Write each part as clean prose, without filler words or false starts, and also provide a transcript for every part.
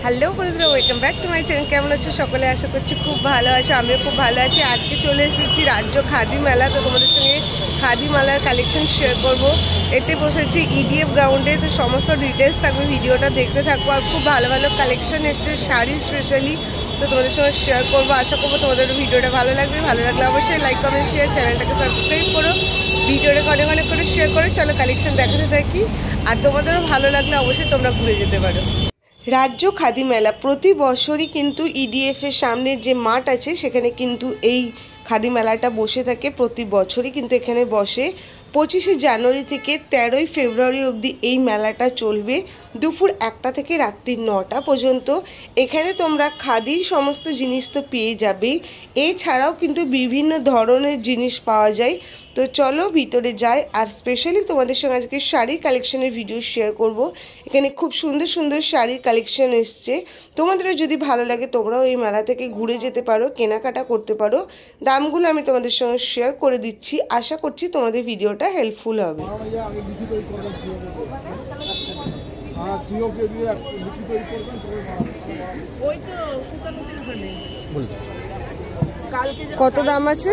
Hello বন্ধুরা, welcome back to my channel. কেমন আছো সকলে? আশা করছি খুব ভালো আছো। আমিও খুব ভালো আছি। আজকে চলে এসেছি রাজ্য খাদি মেলা। তো তোমাদের সঙ্গে খাদি মেলার কালেকশন শেয়ার করব। এতে বসেছি ইডিএফ গ্রাউন্ডে। তো সমস্ত ডিটেলস থাকবে, ভিডিওটা দেখতে থাকবো। আর খুব ভালো ভালো কালেকশন এসছে শাড়ি স্পেশালি, তো তোমাদের সঙ্গে শেয়ার করবো। আশা করবো তোমাদের ভিডিওটা ভালো লাগবে। ভালো লাগলে অবশ্যই লাইক কমেন্ট শেয়ার, চ্যানেলটাকে সাবস্ক্রাইব করো, ভিডিওটাকে অনেক অনেক করে শেয়ার করে চলো কালেকশন দেখাতে থাকি। আর তোমাদেরও ভালো লাগলে অবশ্যই তোমরা ঘুরে যেতে পারো। রাজ্য খাদি মেলা প্রতি বছরই কিন্তু ইডিএফের সামনে যে মাঠ আছে সেখানে কিন্তু এই খাদি মেলাটা বসে থাকে। প্রতি বছরই কিন্তু এখানে বসে। 25শে জানুয়ারি থেকে 13ই ফেব্রুয়ারি অবধি এই মেলাটা চলবে, দুপুর 1টা থেকে রাত্রি 9টা পর্যন্ত। এখানে তোমরা খাদির সমস্ত জিনিস তো পেয়ে যাবেই, এছাড়াও কিন্তু বিভিন্ন ধরনের জিনিস পাওয়া যায়। তো চলো ভিতরে যাই। আর স্পেশালি তোমাদের সঙ্গে আজকে শাড়ির কালেকশনের ভিডিও শেয়ার করব। এখানে খুব সুন্দর সুন্দর শাড়ির কালেকশন এসছে। তোমাদেরও যদি ভালো লাগে তোমরাও এই মেলা থেকে ঘুরে যেতে পারো, কেনাকাটা করতে পারো। দামগুলো আমি তোমাদের সঙ্গে শেয়ার করে দিচ্ছি। আশা করছি তোমাদের ভিডিওটা হেল্পফুল হবে। কত দাম আছে?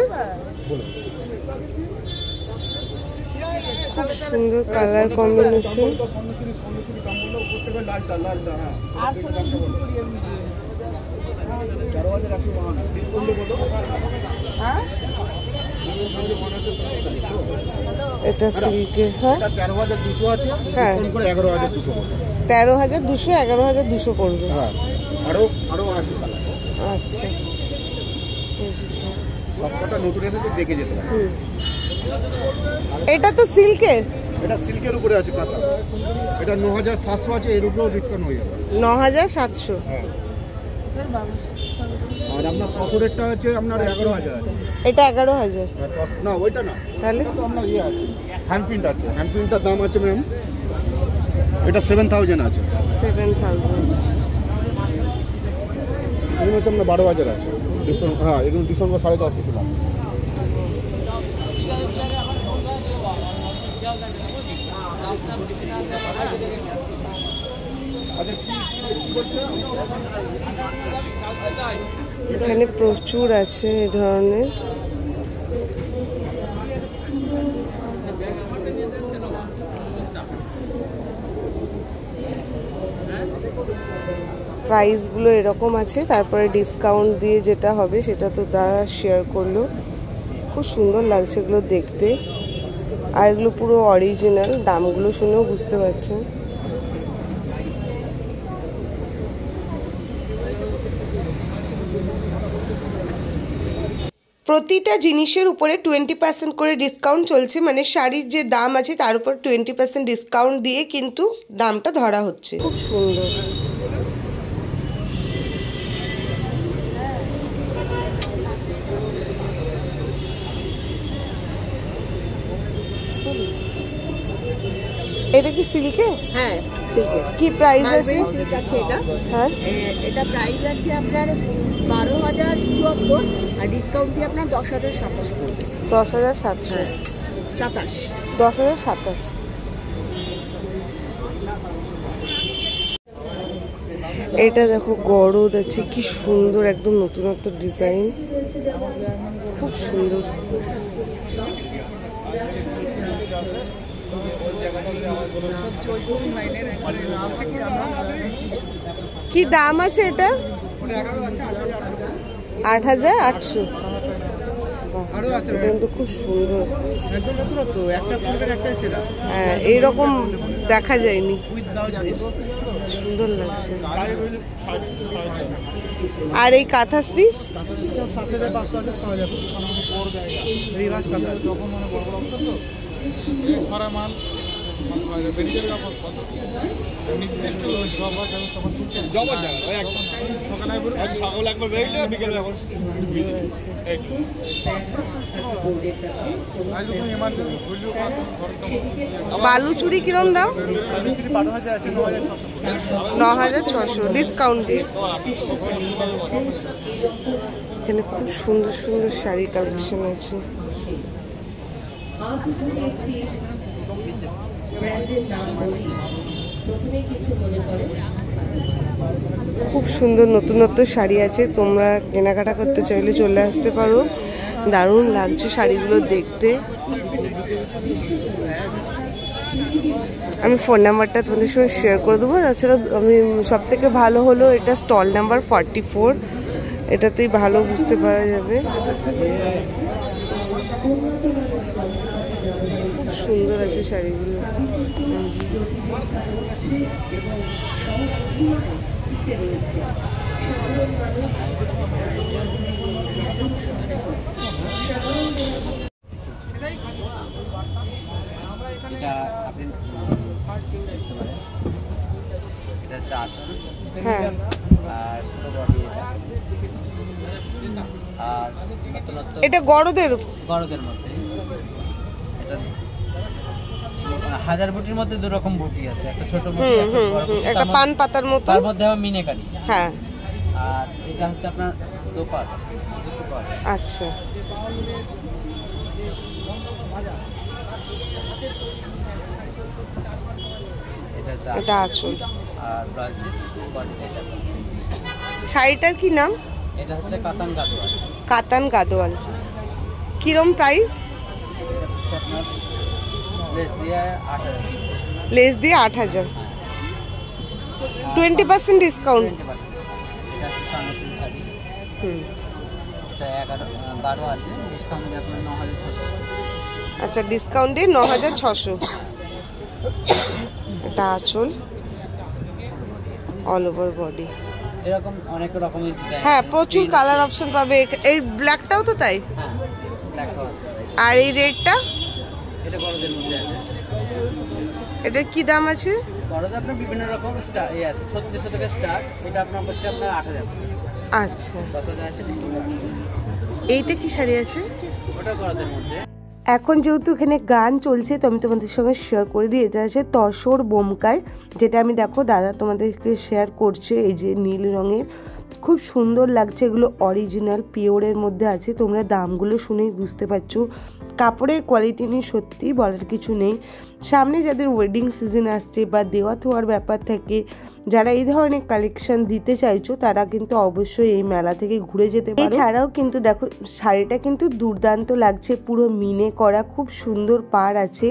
খুব সুন্দর কালার কম্বিনেশন। এটা সিল্কের। হ্যাঁ, 13,200 আছে। হ্যাঁ, 11,200 13,200 11,200 পড়বে। হ্যাঁ, আরো আছে। আচ্ছা, সবকটা নতুন এসেছে, দেখে যেতে পারে। এটা তো সিল্কের। এটা সিল্কের উপরে আছে কাঁথা। এটা 9,700 আছে, এর উপরেও ডিসকাউন্ট হয়ে যাবে। 9,700। হ্যাঁ, আর আপনার পছরেরটা আছে আপনার 11,000 আছে। এটা 11,000 না, ওইটা না। তাহলে তো আপনার ইয়ে আছে, হ্যান্ড প্রিন্ট আছে। হ্যান্ড প্রিন্টটার দাম আছে ম্যাম, এটা 7,000 আছে। 7,000। এগুলো হচ্ছে আপনার 12,000 আছে ডিসকাউন্ট। হ্যাঁ, এগুলো ডিসকাউন্ট 10.5 ছিলাম। এখানে প্রচুর আছে এই ধরনের। প্রাইসগুলো এরকম আছে, তারপরে ডিসকাউন্ট দিয়ে যেটা হবে সেটা তো দাদা শেয়ার করলো। খুব সুন্দর লাগছে এগুলো দেখতে, আর এগুলো পুরো অরিজিনাল। দামগুলো শুনেও বুঝতে পারছেন। প্রতিটা জিনিসের উপরে 20% করে ডিসকাউন্ট চলছে, মানে শাড়ির যে দাম আছে তার উপর 20% ডিসকাউন্ট দিয়ে কিন্তু দামটা ধরা হচ্ছে। খুব সুন্দর। এটা কি সিল্কে? হ্যাঁ, সিল্কে। কি প্রাইস আছে? সিল্ক আছে এটা। হ্যাঁ, এটা প্রাইস আছে আপনার 12,074, আর ডিসকাউন্ট দিয়ে আপনার 10,027 পড়বে। 10,700। 27। 10,027। এটা দেখো গরদ আছে, কি সুন্দর, একদম নতুনত্ব ডিজাইন, খুব সুন্দর। কি দাম আছে এটা? 8,800। এটা কিন্তু খুব সুন্দর। হ্যাঁ, এইরকম দেখা যায়নি, সুন্দর লাগছে। আর এই কাঁথা স্টিচ 7,500 আছে, 6,000 রিভার্স কাঁথা। যখন মানে বড় বড় অপশন তো সারা মাল নির্দিষ্ট বালুচুরি কিরম দাম? 9,600 ডিসকাউন্ট দিয়ে। এখানে খুব সুন্দর সুন্দর শাড়ি কালেকশন আছে। আজ যদি একটি ব্র্যান্ডের নাম বলি প্রথমেই কিন্তু মনে পড়ে খুব সুন্দর নতুন নতুন শাড়ি আছে, তোমরা কেনাকাটা করতে চাইলে চলে আসতে পারো। দারুণ লাগছে শাড়িগুলো দেখতে। আমি ফোন নাম্বারটা তোমাদের সঙ্গে শেয়ার করে দেবো। তাছাড়া আমি সব থেকে ভালো হলো এটা স্টল নাম্বার 44, এটাতেই ভালো বুঝতে পারা যাবে। খুব সুন্দর আছে শাড়িগুলো। এটা আপনি দেখতে পারেন, এটা হচ্ছে আঁচল, হ্যাঁ, আর পুরো বডি আর নতুনত্ব এটা গড়দের বড়দের মধ্যে। এটা হাজার বুটির মধ্যে দু রকম বুটি আছে, একটা ছোট বুটি, একটা বড় বুটি, একটা পান পাতার মতো, তার মধ্যে আবার মিনেকারি। হ্যাঁ, আর এটা হচ্ছে আপনার দোপাট, আচ্ছা। এটা আঁচল। আর ব্লাউজ পিস বডিতে এটা। শাড়িটার কি নাম? এটা হচ্ছে কাতান গাদোয়াল। কাতান গাদোয়াল। কিরম প্রাইস? এটা হচ্ছে আপনার লেস দিয়ে 8000। লেস দিয়ে 8000, 20% ডিসকাউন্ট। 20%। এটা হচ্ছে সামনেচুরি শাড়ি। এটা 12 আছে, ডিসকাউন্ট দিয়ে আপনার 9600। আচ্ছা, ডিসকাউন্ট দিয়ে 9600। এটা আঁচল, অল ওভার বডি। এরকম অনেক রকমের ডিজাইন। হ্যাঁ, প্রচুর কালার অপশন পাবে। এই ব্ল্যাকটাও তো তাই? হ্যাঁ, ব্ল্যাকও আছে। আর এই রেডটা? এটা বড়দের মধ্যে আছে। এটা কি দাম আছে? বড়দের আপনার বিভিন্ন রকম স্টার আছে, 3600 থেকে স্টার্ট। এটা আপনার হচ্ছে আপনার 8000। আচ্ছা, 10000 আছে ডিসকাউন্ট। এইটা কি শাড়ি আছে? ওটা বড়দের মধ্যে। এখন যেহেতু এখানে গান চলছে তো আমি তোমাদের সঙ্গে শেয়ার করে দিই। এটা আছে তসর বোমকায়, যেটা আমি দেখো দাদা তোমাদেরকে শেয়ার করছে। এই যে নীল রঙের, খুব সুন্দর লাগছে। এগুলো অরিজিনাল পিওরের মধ্যে আছে। তোমরা দামগুলো শুনেই বুঝতে পারছো। কাপড়ের কোয়ালিটি নিয়ে সত্যি বলার কিছু নেই। সামনে যাদের ওয়েডিং সিজন আসছে বা দেওয়া থোয়ার ব্যাপার থাকে, যারা এই ধরনের কালেকশন দিতে চাইছো তারা কিন্তু অবশ্যই এই মেলা থেকে ঘুরে যেতে পারো। এছাড়াও কিন্তু দেখো শাড়িটা কিন্তু দুর্দান্ত লাগছে, পুরো মিনে করা, খুব সুন্দর পাড় আছে।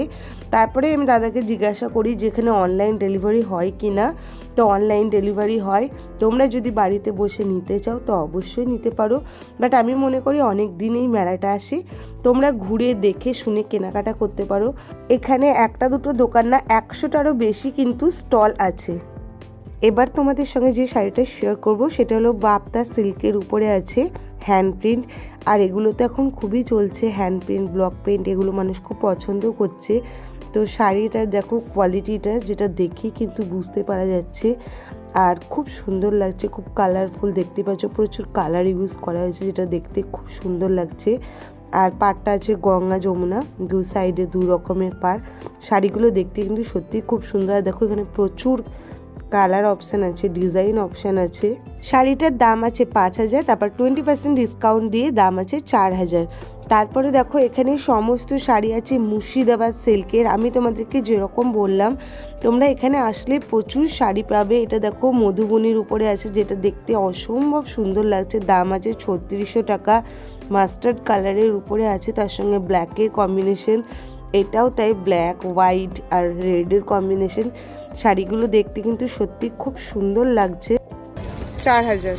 তারপরে আমি দাদাকে জিজ্ঞাসা করি যেখানে অনলাইন ডেলিভারি হয় কি না। তো অনলাইন ডেলিভারি হয়, তোমরা যদি বাড়িতে বসে নিতে চাও তো অবশ্যই নিতে পারো। বাট আমি মনে করি অনেক দিন এই মেলাটা আসে, তোমরা ঘুরে দেখে শুনে কেনাকাটা করতে পারো। এখানে একটা দুটো দোকান না, 100টারও বেশি কিন্তু স্টল আছে। এবার তোমাদের সঙ্গে যে শাড়িটা শেয়ার করব সেটা হলো বাপ্তা সিল্কের উপরে আছে হ্যান্ড প্রিন্ট। আর এগুলো তো এখন খুবই চলছে, হ্যান্ড প্রিন্ট, ব্লক প্রিন্ট, এগুলো মানুষ খুব পছন্দ করছে। তো শাড়িটা দেখো কোয়ালিটিটা, যেটা দেখি কিন্তু বুঝতে পারা যাচ্ছে। আর খুব সুন্দর লাগছে, খুব কালারফুল, দেখতে পাচ্ছ প্রচুর কালার ইউজ করা হয়েছে, যেটা দেখতে খুব সুন্দর লাগছে। আর পাড়টা আছে গঙ্গা যমুনা, দু সাইডে দু রকমের পাড়। শাড়িগুলো দেখতে কিন্তু সত্যি খুব সুন্দর। দেখো এখানে প্রচুর কালার অপশান আছে, ডিজাইন অপশান আছে। শাড়িটার দাম আছে 5000, তারপর 20% ডিসকাউন্ট দিয়ে দাম আছে 4000। তারপরে দেখো এখানে সমস্ত শাড়ি আছে মুর্শিদাবাদ সিল্কের। আমি তোমাদেরকে যেরকম বললাম, তোমরা এখানে আসলে প্রচুর শাড়ি পাবে। এটা দেখো মধুবনীর উপরে আছে, যেটা দেখতে অসম্ভব সুন্দর লাগছে। দাম আছে 3600 টাকা। মাস্টার্ড কালারের উপরে আছে, তার সঙ্গে ব্ল্যাকের কম্বিনেশন। এটাও তাই, ব্ল্যাক, হোয়াইট আর রেডের কম্বিনেশন। শাড়িগুলো দেখতে কিন্তু সত্যি খুব সুন্দর লাগছে। 4000।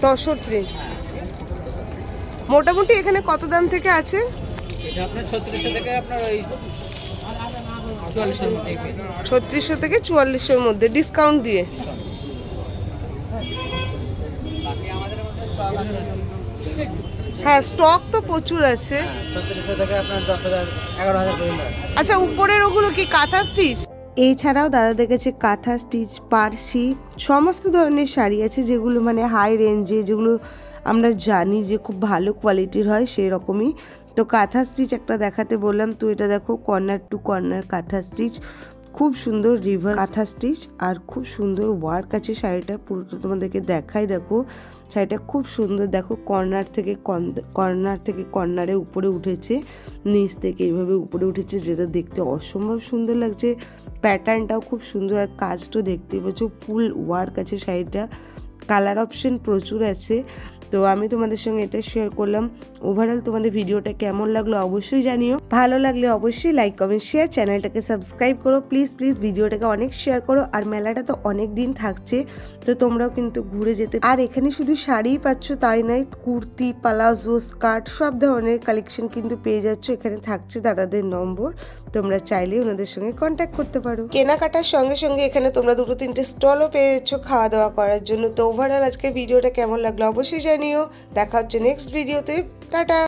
তসর প্রিন্ট মোটামুটি এখানে কত দাম থেকে আছে? এটা আপনার 3600 থেকে আপনার ওই 4400 এর মধ্যে পেয়ে যাবেন। 3600 থেকে 4400 এর মধ্যে ডিসকাউন্ট দিয়ে। বাকি আমাদের মধ্যে স্টক আছে। হ্যাঁ, স্টক তো প্রচুর আছে। 3600 থেকে আপনার 10000 11000 পর্যন্ত আছে। আচ্ছা, উপরের ওগুলো কি কাঁথা স্টিচ? এছাড়াও দাদাদের কাছে কাঁথা স্টিচ, পার্সি, সমস্ত ধরনের শাড়ি আছে, যেগুলো মানে হাই রেঞ্জে, যেগুলো আমরা জানি যে খুব ভালো কোয়ালিটির হয় সেই রকমই। তো কাঁথা স্টিচ একটা দেখাতে বললাম, তো এটা দেখো কর্নার টু কর্নার কাঁথা স্টিচ, খুব সুন্দর রিভার্স কাঁথা স্টিচ আর খুব সুন্দর ওয়ার্ক আছে শাড়িটা। পুরোটা তোমাদেরকে দেখাই, দেখো শাড়িটা খুব সুন্দর, দেখো কর্নার থেকে কর্নারে উপরে উঠেছে, নিচ থেকে এইভাবে উপরে উঠেছে, যেটা দেখতে অসম্ভব সুন্দর লাগছে। প্যাটার্নটাও খুব সুন্দর, আর কাজটা দেখতে পাচ্ছ ফুল ওয়ার্ক আছে শাড়িটা। কালার অপশন প্রচুর আছে। তো আমি তোমাদের সঙ্গে এটা শেয়ার করলাম। ওভারঅল তোমাদের ভিডিওটা কেমন লাগলো অবশ্যই জানিও। ভালো লাগলে অবশ্যই লাইক কমেন্ট শেয়ার, চ্যানেলটাকে সাবস্ক্রাইব করো প্লিজ ভিডিওটাকে অনেক শেয়ার করো। আর মেলাটা তো অনেক দিন থাকছে, তো তোমরাও কিন্তু ঘুরে যেতে। আর এখানে শুধু শাড়িই পাচ্ছ তাই নয়, কুর্তি, পালাজো, স্কার্ট সব ধরনের কালেকশন কিন্তু পেয়ে যাচ্ছ। এখানে থাকছে দাদাদের নম্বর, তোমরা চাইলে ওনাদের সঙ্গে কন্ট্যাক্ট করতে পারো। কেনাকাটার সঙ্গে সঙ্গে এখানে তোমরা 2-3টে স্টলও পেয়ে যাচ্ছ খাওয়া দাওয়া করার জন্য। তো ওভারঅল আজকের ভিডিওটা কেমন লাগলো অবশ্যই জানিও। দেখা হচ্ছে নেক্সট ভিডিওতে। টাটা।